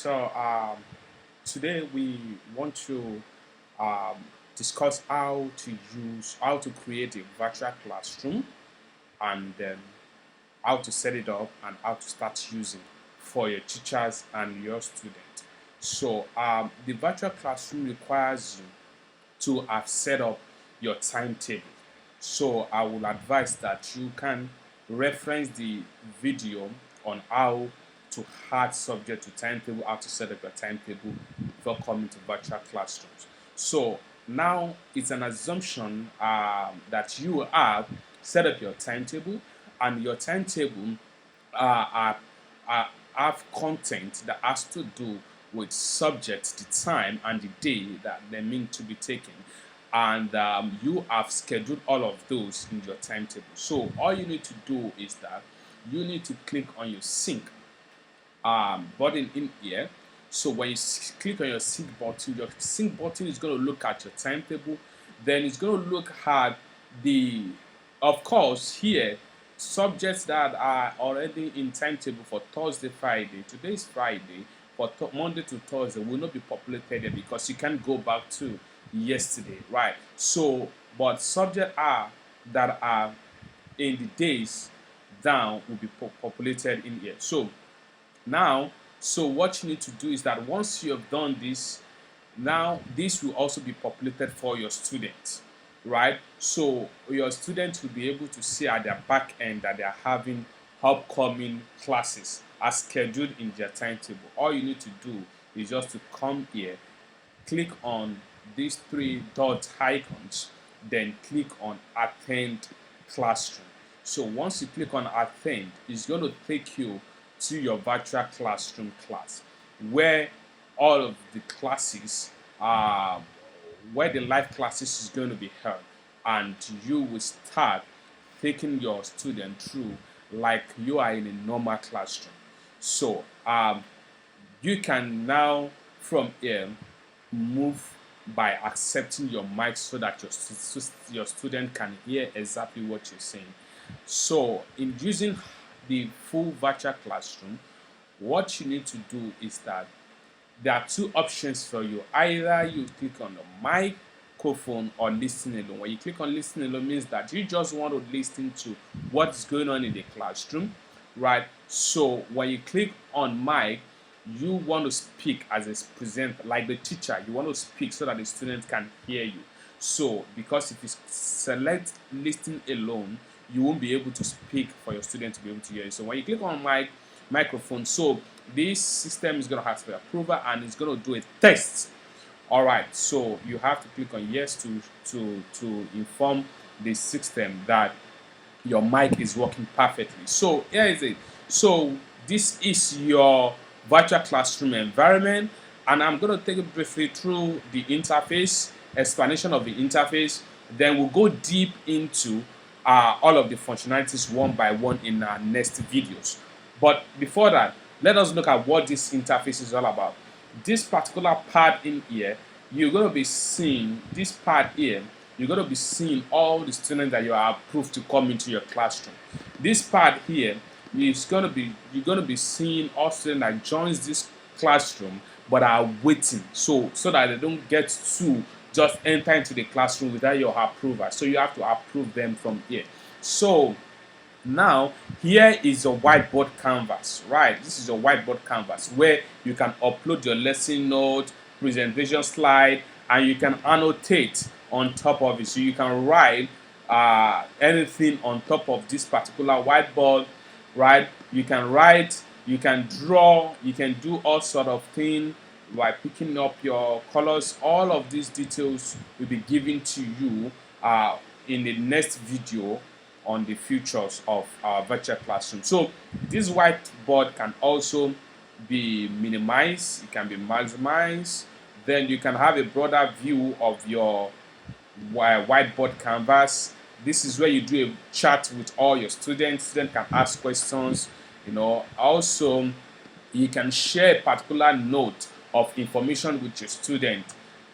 So today we want to um, discuss how to create a virtual classroom and how to set it up and how to start using for your teachers and your students. So the virtual classroom requires you to have set up your timetable. So I will advise that you can reference the video on how to add subject to timetable, how to set up your timetable before coming to virtual classrooms. So now it's an assumption that you have set up your timetable, and your timetable uh, uh, have content that has to do with subjects, the time, and the day that they mean to be taken. And you have scheduled all of those in your timetable. So all you need to do is that you need to click on your sync button in here. So when you click on your sync button is going to look at your timetable. Then it's going to look at the, of course, here subjects that are already in timetable for Thursday, Friday. Today is Friday. For Monday to Thursday will not be populated here because you can't go back to yesterday, right? So, but subjects that are in the days down will be populated in here. So what you need to do is that once you have done this, now this will also be populated for your students, right? So your students will be able to see at their back end that they are having upcoming classes as scheduled in their timetable. All you need to do is just to come here, click on these three dot icons, then click on attend classroom. So once you click on attend, it's going to take you to your virtual classroom class where all of the classes where the live classes is going to be held, and you will start taking your student through like you are in a normal classroom. So you can now from here move by accepting your mic so that your student can hear exactly what you're saying. So in using the full virtual classroom, what you need to do is that there are two options for you. Either you click on the microphone or listen alone. When you click on listen alone means that you just want to listen to what's going on in the classroom, right? So when you click on mic, you want to speak as a presenter, like the teacher. You want to speak so that the student can hear you. So because if you select listen alone, you won't be able to speak for your student to be able to hear you. So when you click on microphone, so this system is going to ask for approval and it's going to do a test. All right, so you have to click on yes to inform the system that your mic is working perfectly. So here is it. So this is your virtual classroom environment, and I'm going to take it briefly through the interface, explanation of the interface. Then we'll go deep into all of the functionalities one by one in our next videos. But before that, let us look at what this interface is all about. This particular part in here, you're going to be seeing this part here. You're going to be seeing all the students that you are approved to come into your classroom. This part here is going to be, you're going to be seeing all students that joins this classroom but are waiting, so that they don't get to just enter into the classroom without your approval. So you have to approve them from here. So now here is a whiteboard canvas, right? This is a whiteboard canvas where you can upload your lesson note, presentation slide, and you can annotate on top of it. So you can write anything on top of this particular whiteboard, right? You can write, you can draw, you can do all sort of things by picking up your colors. All of these details will be given to you in the next video on the features of our virtual classroom. So this whiteboard can also be minimized, it can be maximized. Then you can have a broader view of your whiteboard canvas. This is where you do a chat with all your students. Students can ask questions, Also, you can share a particular note of information with your student,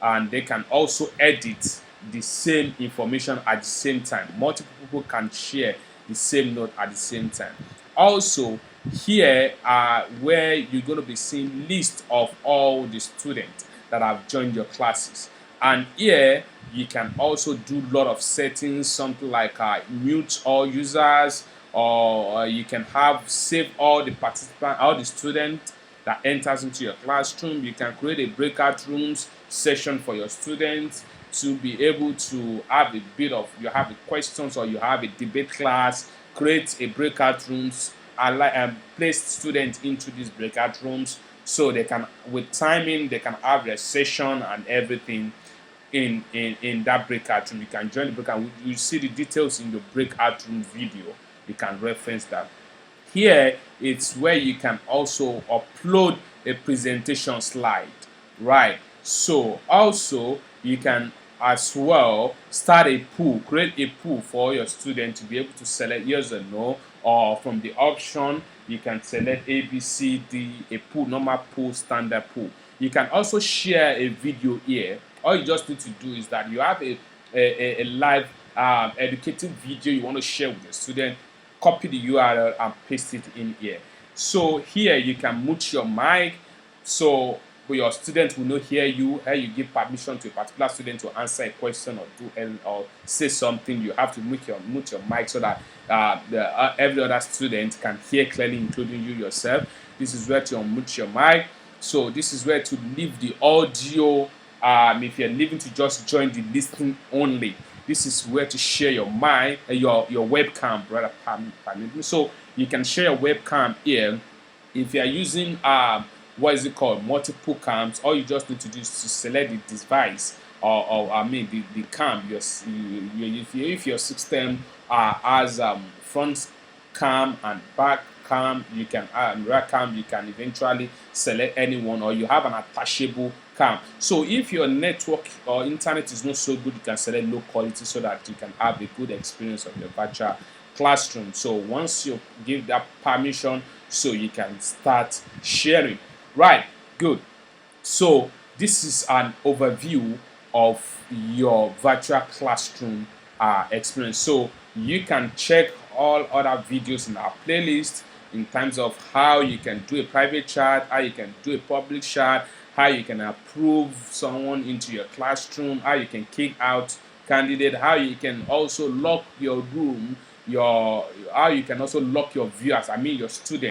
and they can also edit the same information at the same time. Multiple people can share the same note at the same time. Also, here are where you're going to be seeing list of all the students that have joined your classes. And here you can also do a lot of settings, something like mute all users, or you can have save all the participants, all the students that enters into your classroom. You can create a breakout rooms session for your students to be able to have a bit of, you have a questions or you have a debate class, create a breakout rooms, place students into these breakout rooms so they can, with timing, they can have their session and everything in that breakout room. You can join the breakout. You see the details in the breakout room video. You can reference that. Here it's where you can also upload a presentation slide, right? So also you can as well start a pool, create a pool for your student to be able to select yes or no, or from the option you can select A, B, C, D, a pool, normal pool, standard pool. You can also share a video here. All you just need to do is that you have a live educative video you want to share with your student, copy the URL and paste it in here. So here you can mute your mic so your student will not hear you. Here you give permission to a particular student to answer a question or do or say something. You have to mute your mic so that every other student can hear clearly, including you yourself. This is where to unmute your mic. So this is where to leave the audio. If you're leaving to just join the listening only, this is where to share your mic, your webcam, rather. So you can share your webcam here. If you are using what is it called, multiple cams, all you just need to do is to select the device or I mean the cam. If your system has front cam and back cam, you can rear cam, you can eventually select anyone, or you have an attachable cam. So if your network or internet is not so good, you can select low quality so that you can have a good experience of your virtual classroom. So once you give that permission, so you can start sharing. Right, good. So this is an overview of your virtual classroom experience. So you can check all other videos in our playlist in terms of how you can do a private chat, how you can do a public chat, how you can approve someone into your classroom, how you can kick out candidate, how you can also lock your room, how you can also lock your viewers, I mean your students.